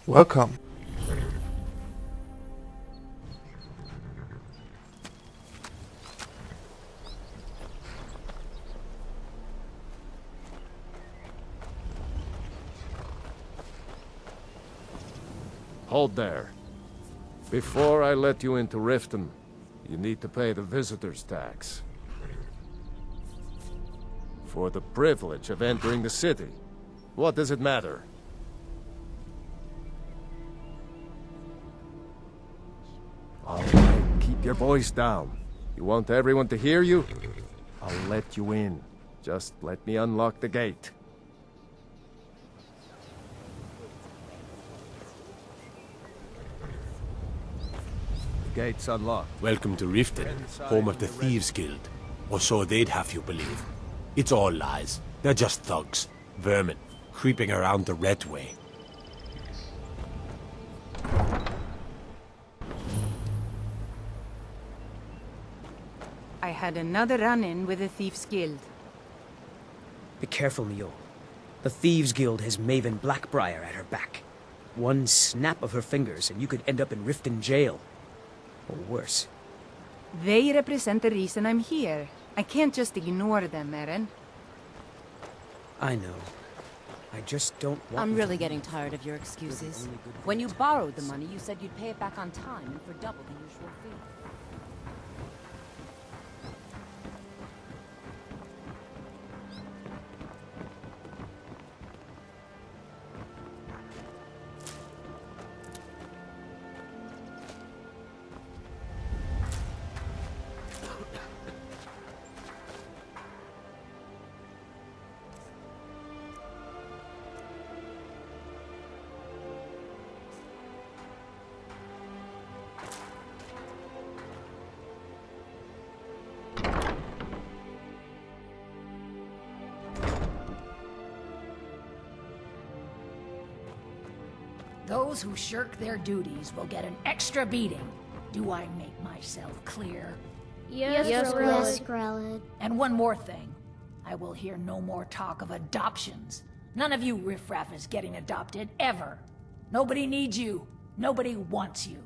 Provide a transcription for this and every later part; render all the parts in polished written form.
Welcome. Hold there. Before I let you into Riften, you need to pay the visitor's tax. For the privilege of entering the city. What does it matter? All right, keep your voice down. You want everyone to hear you? I'll let you in. Just let me unlock the gate. The gate's unlocked. Welcome to Riften, home of the Thieves Guild. Or so they'd have you believe. It's all lies. They're just thugs. Vermin. Creeping around the Red Way. I had another run-in with the Thieves Guild. Be careful, Mio. The Thieves Guild has Maven Blackbriar at her back. One snap of her fingers and you could end up in Riften jail. Or worse. They represent the reason I'm here. I can't just ignore them, Eren. I know. I just don't want I'm you really to getting leave. tired of your excuses. only good When you friends. borrowed the money, you said you'd pay it back on time and for double the usual fee. Those who shirk their duties will get an extra beating. Do I make myself clear? Yes, Grelid. And one more thing. I will hear no more talk of adoptions. None of you riffraff is getting adopted, ever. Nobody needs you. Nobody wants you.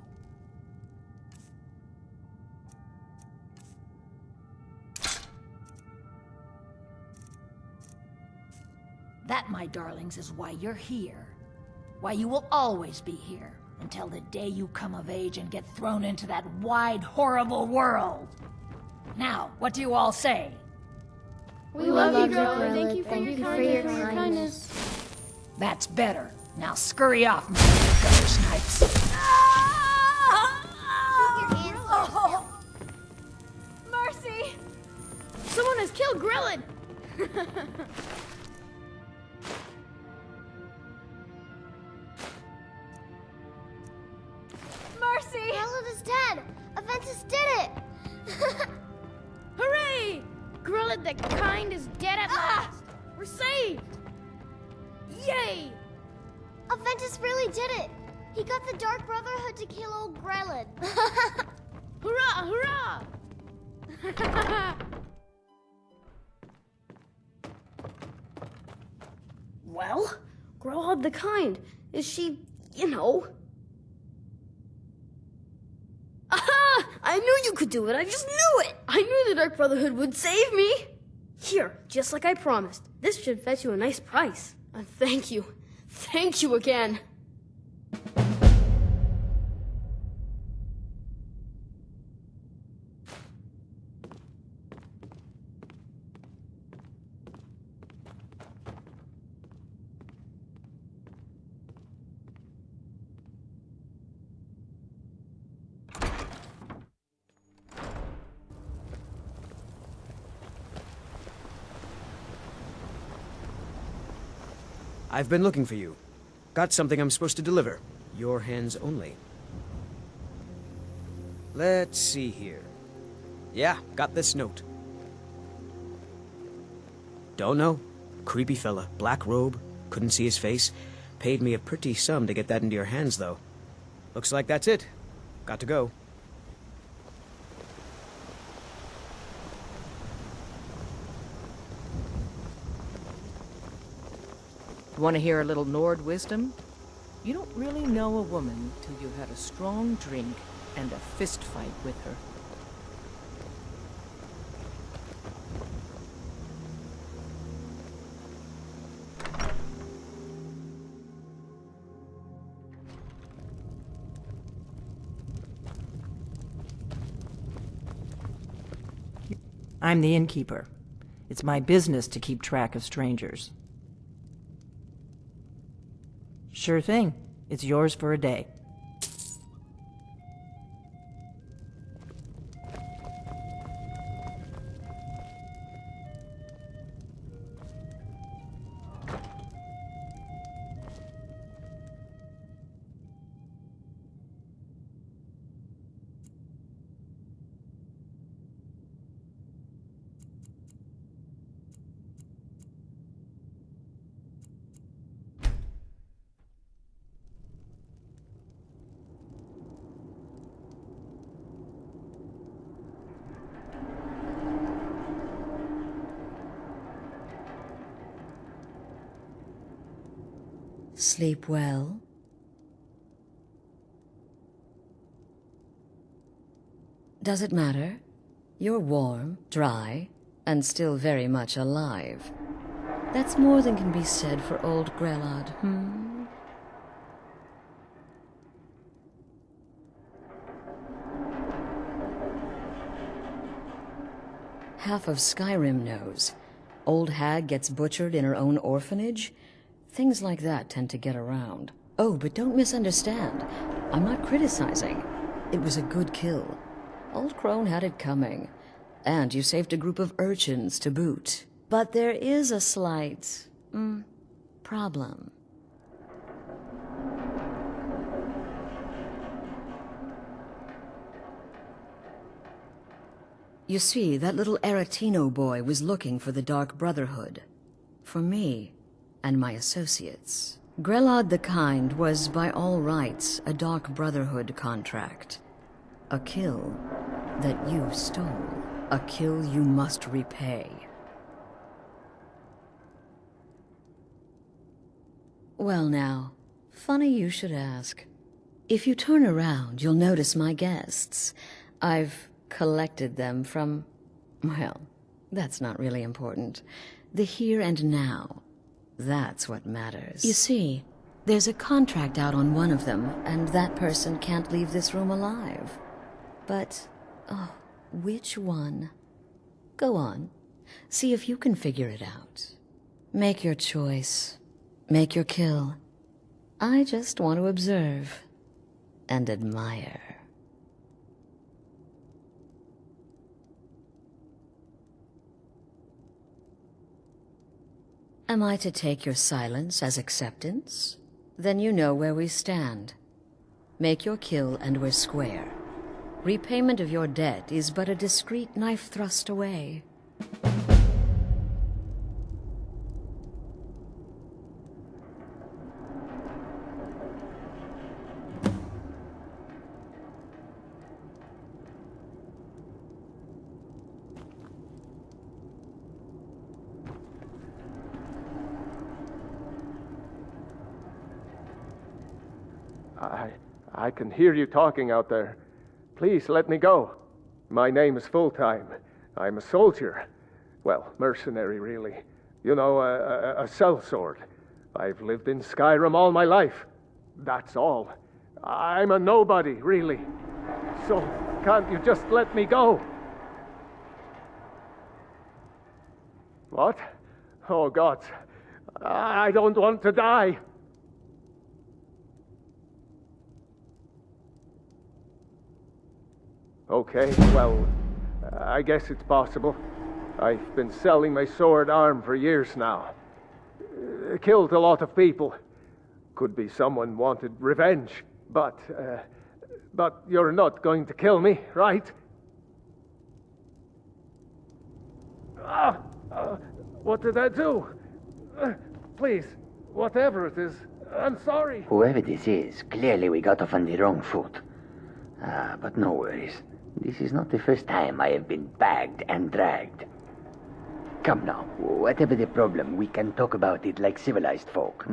That, my darlings, is why you're here. Why you will always be here, until the day you come of age and get thrown into that wide, horrible world. Now, what do you all say? We love you, Grelid. Thank you for your kindness. That's better. Now scurry off, my gutter snipes. Mercy! Someone has killed Grelid! Mercy! Grelid is dead! Aventus did it! Hooray! Grelid the Kind is dead at last! We're saved! Yay! Aventus really did it! He got the Dark Brotherhood to kill old Grelid. Hurrah! Hurrah! Well, Grelid the Kind, is she, Aha! I knew you could do it. I just knew it. I knew the Dark Brotherhood would save me. Here, just like I promised. This should fetch you a nice price. Thank you. Thank you again. I've been looking for you. Got something I'm supposed to deliver. Your hands only. Let's see here. Yeah, got this note. Don't know. Creepy fella. Black robe. Couldn't see his face. Paid me a pretty sum to get that into your hands, though. Looks like that's it. Got to go. Want to hear a little Nord wisdom? You don't really know a woman till you've had a strong drink and a fist fight with her. I'm the innkeeper. It's my business to keep track of strangers. Sure thing. It's yours for a day. Sleep well? Does it matter? You're warm, dry, and still very much alive. That's more than can be said for old Grelod, Half of Skyrim knows. Old hag gets butchered in her own orphanage. Things like that tend to get around. Oh, but don't misunderstand. I'm not criticizing. It was a good kill. Old Crone had it coming. And you saved a group of urchins to boot. But there is a slight, problem. You see, that little Aretino boy was looking for the Dark Brotherhood. For me and my associates. Grelod the Kind was, by all rights, a Dark Brotherhood contract. A kill that you stole. A kill you must repay. Well now, funny you should ask. If you turn around, you'll notice my guests. I've collected them from, well, that's not really important. The here and now. That's what matters. You see, there's a contract out on one of them, and that person can't leave this room alive. But, oh, which one? Go on. See if you can figure it out. Make your choice. Make your kill. I just want to observe and admire. Am I to take your silence as acceptance? Then you know where we stand. Make your kill and we're square. Repayment of your debt is but a discreet knife thrust away. I can hear you talking out there. Please let me go. My name is Full-Time. I'm a soldier. Well, mercenary, really. You know, a sellsword. I've lived in Skyrim all my life. That's all. I'm a nobody, really. So, can't you just let me go? What? Oh, God. I don't want to die. Okay, well, I guess it's possible. I've been selling my sword arm for years now. Killed a lot of people. Could be someone wanted revenge, but you're not going to kill me, right? What did I do? Please, whatever it is, I'm sorry. Whoever this is, clearly we got off on the wrong foot. But no worries. This is not the first time I have been bagged and dragged. Come now, whatever the problem, we can talk about it like civilized folk,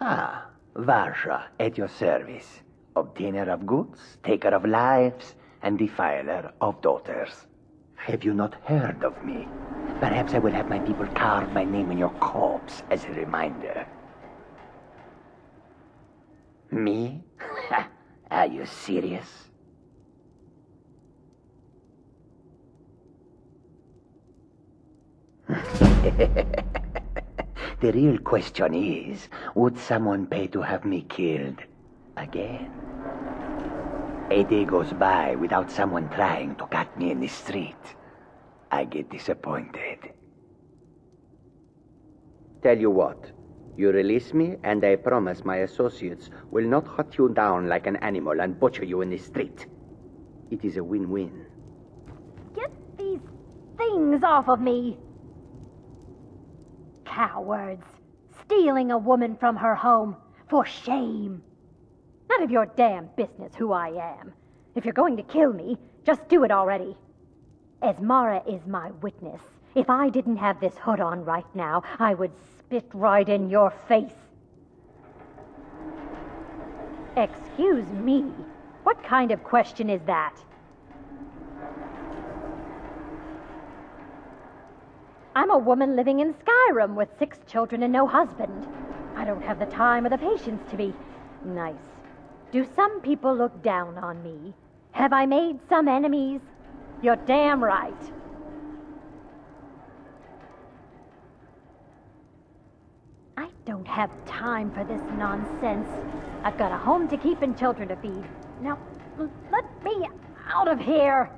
Ah, Varsha, at your service. Obtainer of goods, taker of lives, and defiler of daughters. Have you not heard of me? Perhaps I will have my people carve my name in your corpse as a reminder. Me? Are you serious? The real question is, would someone pay to have me killed again? A day goes by without someone trying to cut me in the street. I get disappointed. Tell you what, you release me and I promise my associates will not hunt you down like an animal and butcher you in the street. It is a win-win. Get these things off of me! Cowards! Stealing a woman from her home! For shame! None of your damn business who I am. If you're going to kill me, just do it already. Esmara is my witness. If I didn't have this hood on right now, I would spit right in your face. Excuse me? What kind of question is that? I'm a woman living in Skyrim with 6 children and no husband. I don't have the time or the patience to be nice. Do some people look down on me? Have I made some enemies? You're damn right. I don't have time for this nonsense. I've got a home to keep and children to feed. Now, let me out of here.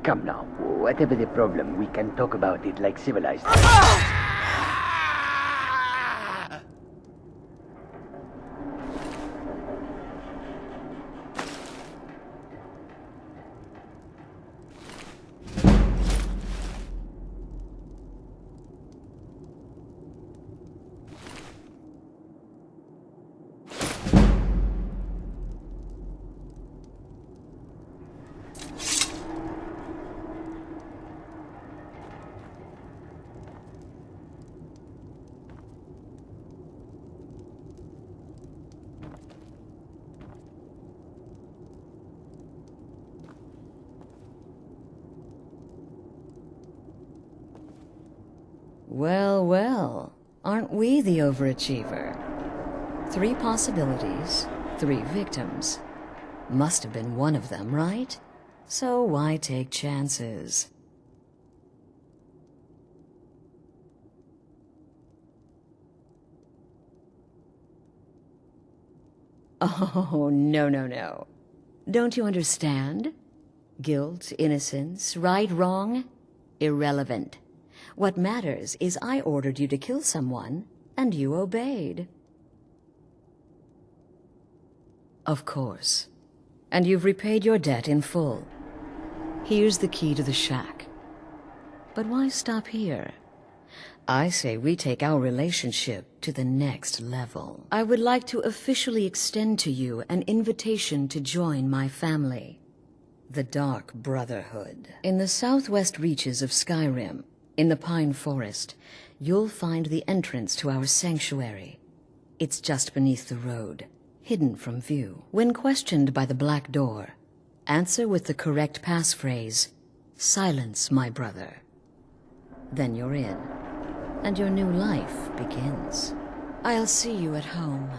Come now, whatever the problem, we can talk about it like civilized. Well, well, aren't we the overachiever? 3 possibilities, 3 victims. Must have been one of them, right? So why take chances? Oh, no, no, no. Don't you understand? Guilt, innocence, right, wrong? Irrelevant. What matters is I ordered you to kill someone, and you obeyed. Of course. And you've repaid your debt in full. Here's the key to the shack. But why stop here? I say we take our relationship to the next level. I would like to officially extend to you an invitation to join my family. The Dark Brotherhood. In the southwest reaches of Skyrim, in the Pine Forest, you'll find the entrance to our sanctuary. It's just beneath the road, hidden from view. When questioned by the Black Door, answer with the correct passphrase, "Silence, my brother." Then you're in, and your new life begins. I'll see you at home.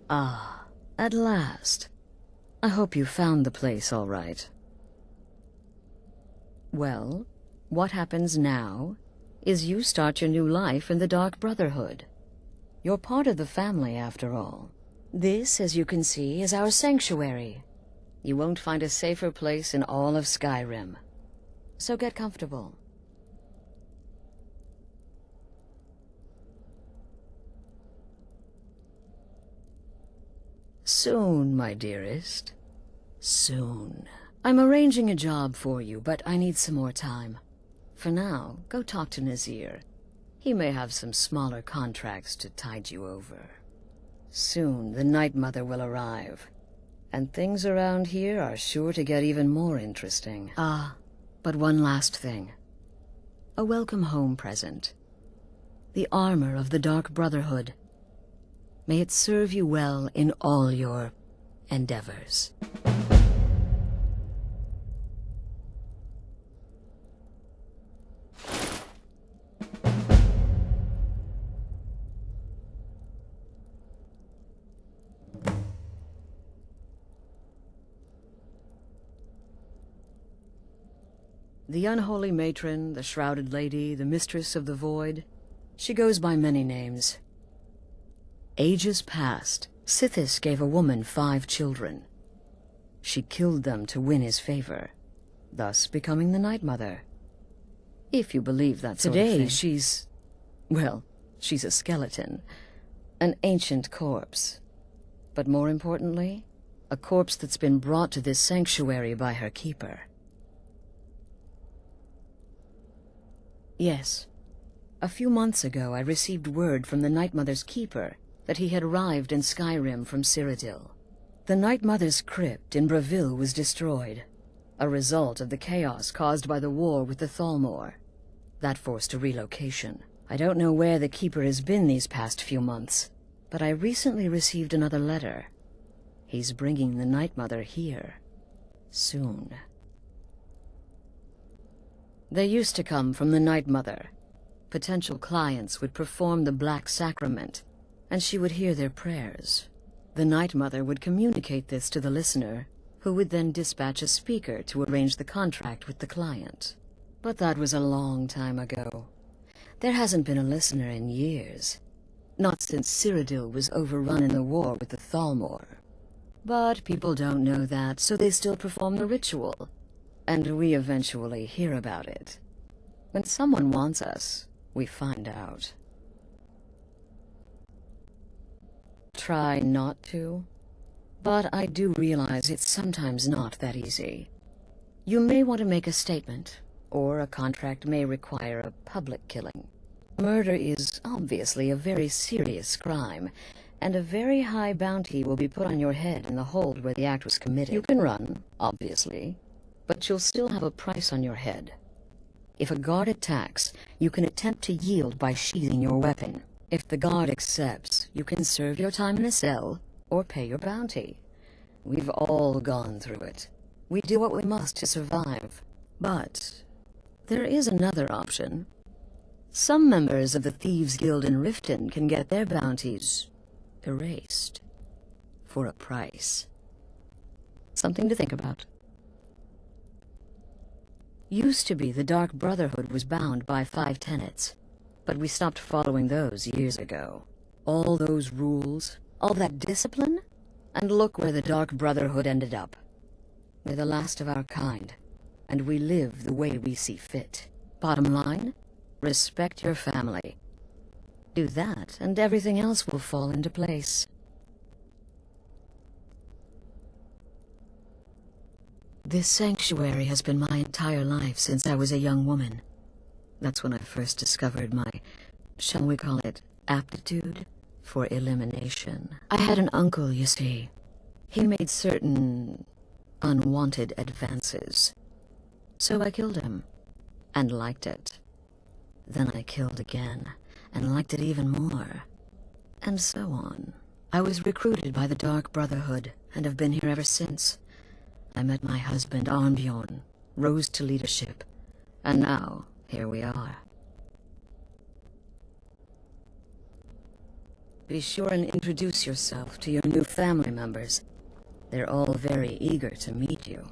Ah, at last. I hope you found the place all right. Well, what happens now is you start your new life in the Dark Brotherhood. You're part of the family, after all. This, as you can see, is our sanctuary. You won't find a safer place in all of Skyrim. So get comfortable. Soon, my dearest. Soon. I'm arranging a job for you, but I need some more time. For now, go talk to Nazir. He may have some smaller contracts to tide you over. Soon, the Night Mother will arrive, and things around here are sure to get even more interesting. Ah, but one last thing. A welcome home present. The armor of the Dark Brotherhood. May it serve you well in all your endeavors. The unholy matron, the shrouded lady, the mistress of the void. She goes by many names. Ages past, Sithis gave a woman 5 children. She killed them to win his favor, thus becoming the Night Mother. If you believe that sort of thing. Today, she's a skeleton, an ancient corpse. But more importantly, a corpse that's been brought to this sanctuary by her keeper. Yes. A few months ago, I received word from the Night Mother's keeper that he had arrived in Skyrim from Cyrodiil. The Night Mother's crypt in Bravil was destroyed, a result of the chaos caused by the war with the Thalmor. That forced a relocation. I don't know where the keeper has been these past few months, but I recently received another letter. He's bringing the Night Mother here. Soon. They used to come from the Night Mother. Potential clients would perform the Black Sacrament, and she would hear their prayers. The Night Mother would communicate this to the listener, who would then dispatch a speaker to arrange the contract with the client. But that was a long time ago. There hasn't been a listener in years. Not since Cyrodiil was overrun in the war with the Thalmor. But people don't know that, so they still perform the ritual. And we eventually hear about it. When someone wants us, we find out. Try not to, but I do realize it's sometimes not that easy. You may want to make a statement, or a contract may require a public killing. Murder is obviously a very serious crime, and a very high bounty will be put on your head in the hold where the act was committed. You can run, obviously, but you'll still have a price on your head. If a guard attacks, you can attempt to yield by sheathing your weapon. If the guard accepts, you can serve your time in a cell, or pay your bounty. We've all gone through it. We do what we must to survive. But there is another option. Some members of the Thieves Guild in Riften can get their bounties erased. For a price. Something to think about. Used to be the Dark Brotherhood was bound by 5 tenets, but we stopped following those years ago. All those rules, all that discipline, and look where the Dark Brotherhood ended up. We're the last of our kind, and we live the way we see fit. Bottom line, respect your family. Do that, and everything else will fall into place. This sanctuary has been my entire life since I was a young woman. That's when I first discovered my, shall we call it, aptitude for elimination. I had an uncle, you see. He made certain unwanted advances. So I killed him, and liked it. Then I killed again, and liked it even more. And so on. I was recruited by the Dark Brotherhood, and have been here ever since. I met my husband, Arnbjorn, rose to leadership, and now, here we are. Be sure and introduce yourself to your new family members. They're all very eager to meet you.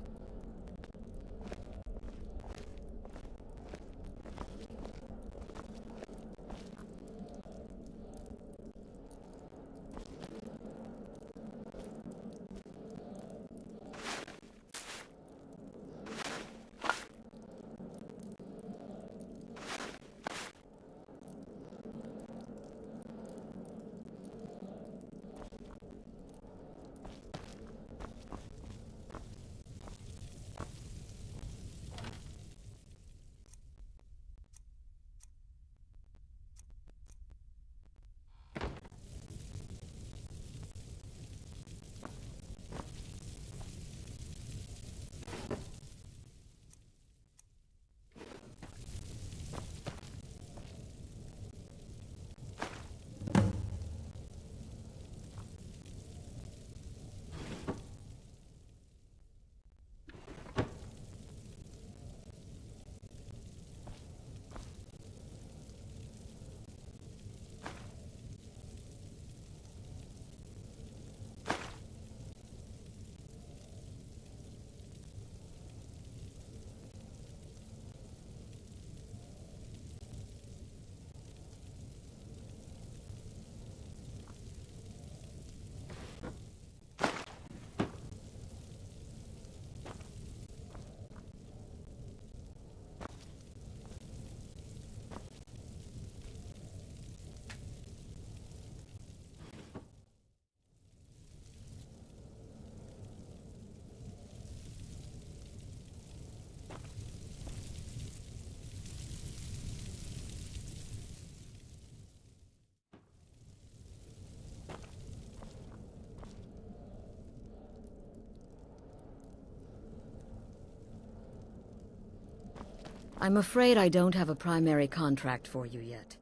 I'm afraid I don't have a primary contract for you yet.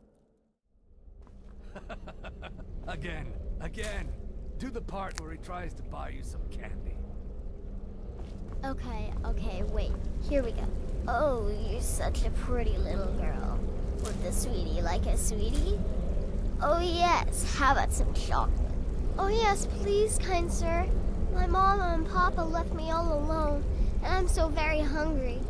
Again. Do the part where he tries to buy you some candy. Okay, wait. Here we go. Oh, you're such a pretty little girl. Would the sweetie like a sweetie? Oh yes, how about some chocolate? Oh yes, please, kind sir. My mama and papa left me all alone, and I'm so very hungry.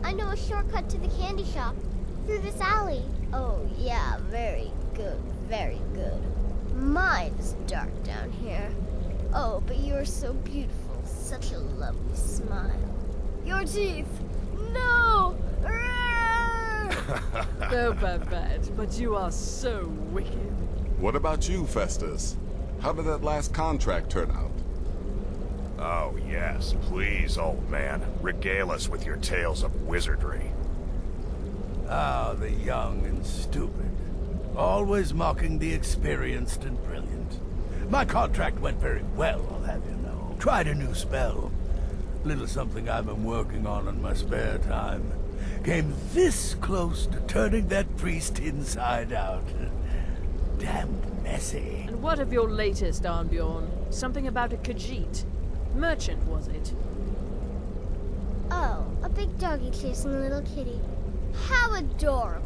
I know a shortcut to the candy shop, through this alley. Oh yeah, very good, very good. My, it's dark down here. Oh, but you're so beautiful, such a lovely smile. Your teeth! No! Oh, Babette, but you are so wicked. What about you, Festus? How did that last contract turn out? Oh, yes, please, old man. Regale us with your tales of wizardry. Ah, the young and stupid. Always mocking the experienced and brilliant. My contract went very well, I'll have you know. Tried a new spell. Little something I've been working on in my spare time. Came this close to turning that priest inside out. Damned messy. And what of your latest, Arnbjorn? Something about a Khajiit. Merchant, was it? Oh, a big doggy chasing a little kitty. How adorable.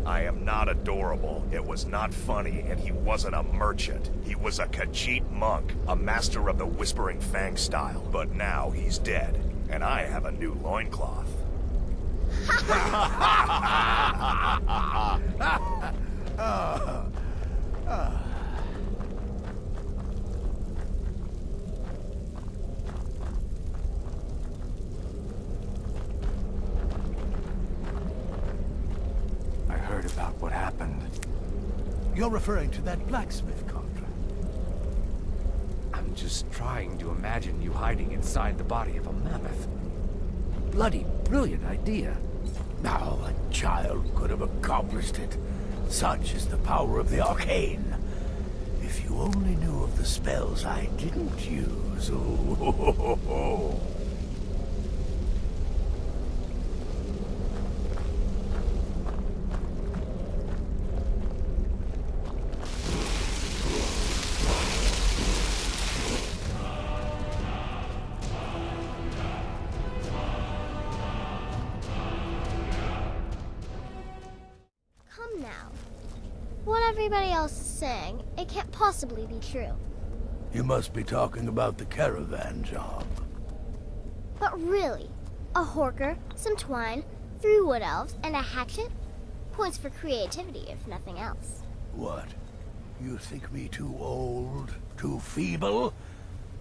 I am not adorable. It was not funny, and he wasn't a merchant. He was a Khajiit monk, a master of the Whispering Fang style. But now he's dead, and I have a new loincloth. I heard about what happened. You're referring to that blacksmith contract? I'm just trying to imagine you hiding inside the body of a mammoth. Bloody brilliant idea. Now, a child could have accomplished it. Such is the power of the arcane. If you only knew of the spells I didn't use. Oh. what everybody else is saying, it can't possibly be true. You must be talking about the caravan job. But really, a horker, some twine, 3 wood elves, and a hatchet? Points for creativity, if nothing else. What? You think me too old? Too feeble?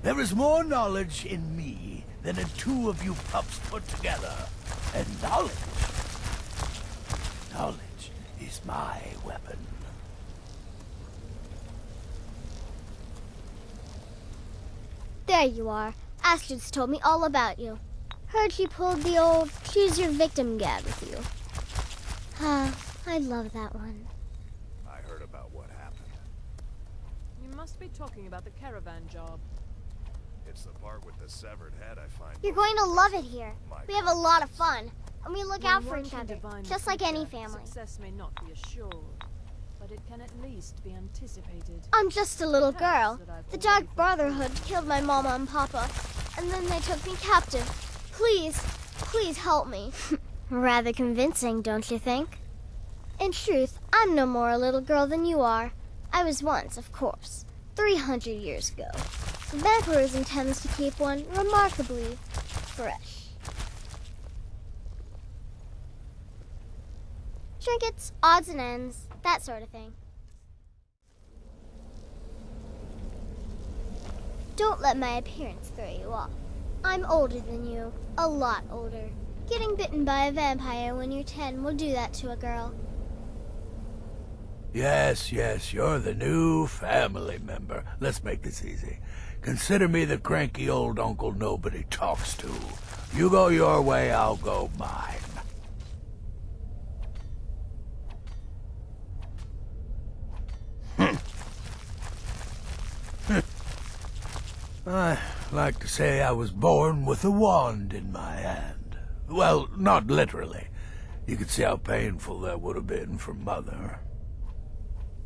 There is more knowledge in me than in 2 of you pups put together. And knowledge is my weapon. There you are. Astrid's told me all about you. Heard she pulled the old choose your victim gag with you. Ah, I love that one. I heard about what happened. You must be talking about the caravan job. It's the part with the severed head I find. You're going to love it here. We have a lot of fun, and we look out for When each one other, can divine just the like any future, family. Success may not be assured, but it can at least be anticipated. I'm just a little girl. Perhaps that I've The already Dark Brotherhood killed my mama and papa, and then they took me captive. Please help me. Rather convincing, don't you think? In truth, I'm no more a little girl than you are. I was once, of course, 300 years ago. Vampirism intends to keep one remarkably fresh. Trinkets, odds and ends, that sort of thing. Don't let my appearance throw you off. I'm older than you, a lot older. Getting bitten by a vampire when you're 10 will do that to a girl. Yes, you're the new family member. Let's make this easy. Consider me the cranky old uncle nobody talks to. You go your way, I'll go mine. I like to say I was born with a wand in my hand. Well, not literally. You could see how painful that would have been for Mother.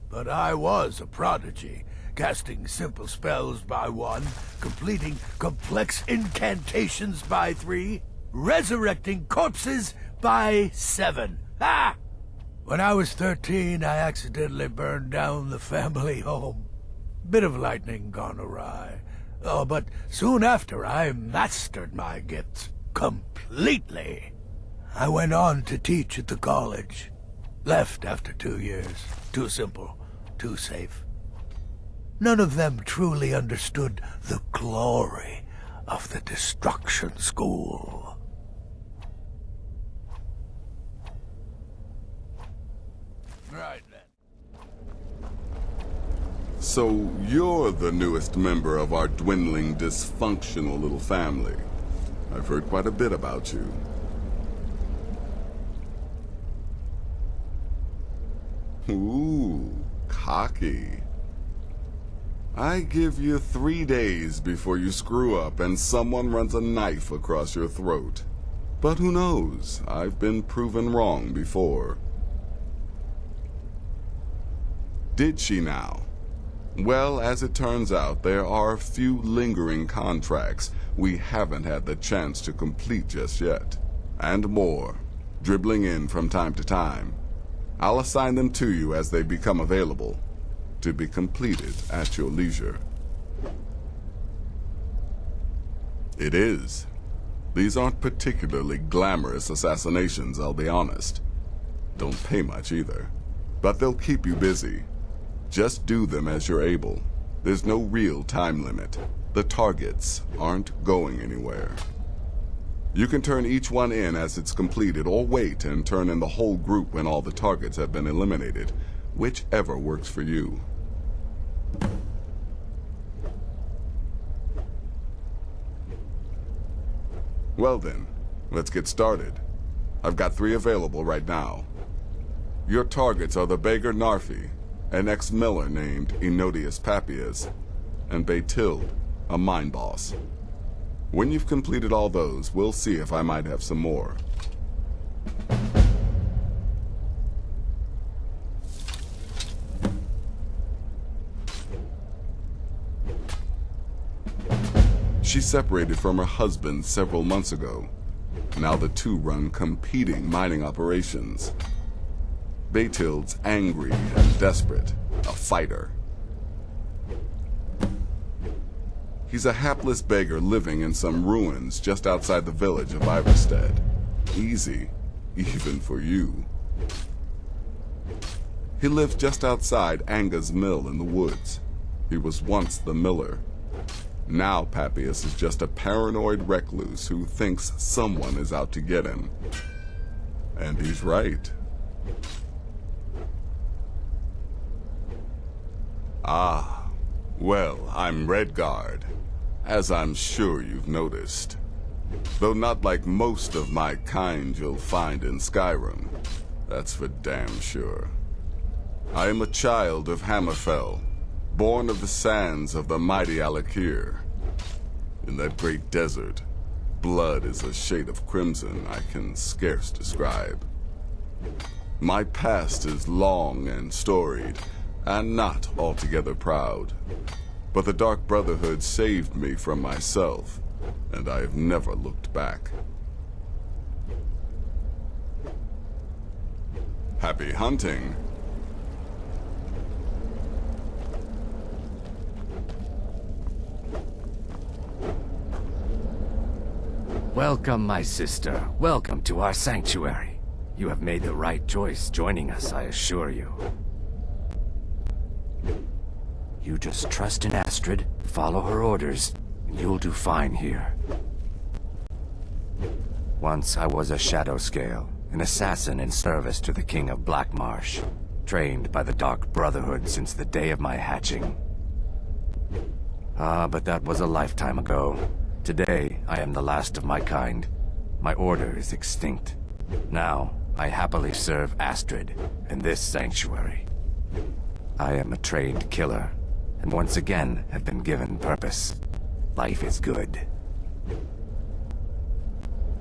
But I was a prodigy, casting simple spells by 1, completing complex incantations by 3, resurrecting corpses by 7. Ah! When I was 13, I accidentally burned down the family home. Bit of lightning gone awry. Oh, but soon after, I mastered my gifts completely. I went on to teach at the college. Left after 2 years. Too simple, too safe. None of them truly understood the glory of the Destruction School. Right then. So you're the newest member of our dwindling, dysfunctional little family. I've heard quite a bit about you. Ooh, cocky. I give you 3 days before you screw up and someone runs a knife across your throat. But who knows? I've been proven wrong before. Did she now? Well, as it turns out, there are a few lingering contracts we haven't had the chance to complete just yet. And more, dribbling in from time to time. I'll assign them to you as they become available, to be completed at your leisure. It is. These aren't particularly glamorous assassinations, I'll be honest. Don't pay much either. But they'll keep you busy. Just do them as you're able. There's no real time limit. The targets aren't going anywhere. You can turn each one in as it's completed, or wait and turn in the whole group when all the targets have been eliminated. Whichever works for you. Well then, let's get started. I've got 3 available right now. Your targets are the beggar Narfi, an ex-miller named Enodius Papias, and Baytild, a mine boss. When you've completed all those, we'll see if I might have some more. She separated from her husband several months ago. Now the two run competing mining operations. Bathild's angry and desperate, a fighter. He's a hapless beggar living in some ruins just outside the village of Iverstead. Easy, even for you. He lived just outside Anga's mill in the woods. He was once the miller. Now Papias is just a paranoid recluse who thinks someone is out to get him. And he's right. Ah, well, I'm Redguard, as I'm sure you've noticed. Though not like most of my kind you'll find in Skyrim. That's for damn sure. I am a child of Hammerfell, born of the sands of the mighty Alakir. In that great desert, blood is a shade of crimson I can scarce describe. My past is long and storied, and not altogether proud. But the Dark Brotherhood saved me from myself, and I have never looked back. Happy hunting. Welcome, my sister. Welcome to our sanctuary. You have made the right choice joining us, I assure you. You just trust in Astrid, follow her orders, and you'll do fine here. Once I was a Shadow Scale, an assassin in service to the King of Blackmarsh, trained by the Dark Brotherhood since the day of my hatching. Ah, but that was a lifetime ago. Today, I am the last of my kind. My order is extinct. Now, I happily serve Astrid in this sanctuary. I am a trained killer, and once again have been given purpose. Life is good.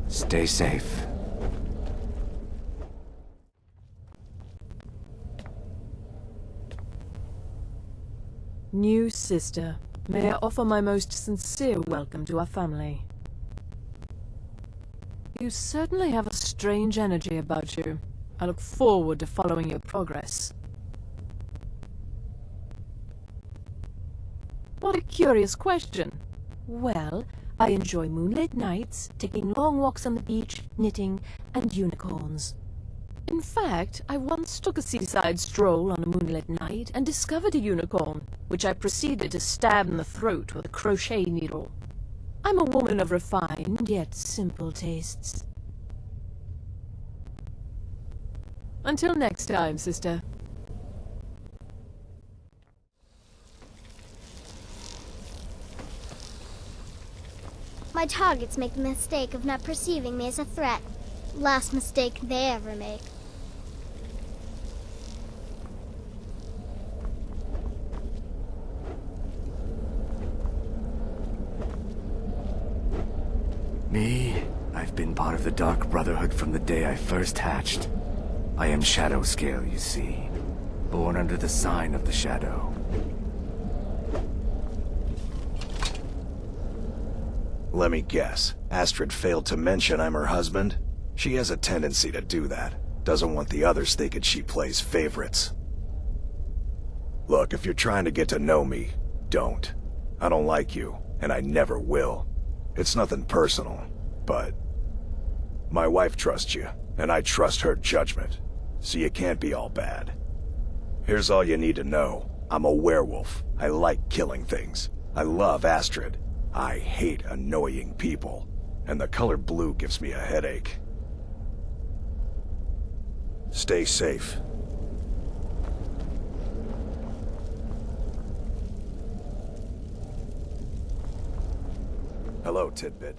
Stay safe. New sister, may I offer my most sincere welcome to our family. You certainly have a strange energy about you. I look forward to following your progress. What a curious question. Well, I enjoy moonlit nights, taking long walks on the beach, knitting, and unicorns. In fact, I once took a seaside stroll on a moonlit night and discovered a unicorn, which I proceeded to stab in the throat with a crochet needle. I'm a woman of refined, yet simple tastes. Until next time, sister. My targets make the mistake of not perceiving me as a threat. Last mistake they ever make. Me? I've been part of the Dark Brotherhood from the day I first hatched. I am Shadow Scale, you see. Born under the sign of the Shadow. Let me guess. Astrid failed to mention I'm her husband? She has a tendency to do that. Doesn't want the others thinking she plays favorites. Look, if you're trying to get to know me, don't. I don't like you, and I never will. It's nothing personal, but... my wife trusts you, and I trust her judgment, so you can't be all bad. Here's all you need to know. I'm a werewolf. I like killing things. I love Astrid. I hate annoying people, and the color blue gives me a headache. Stay safe. Hello, Tidbit.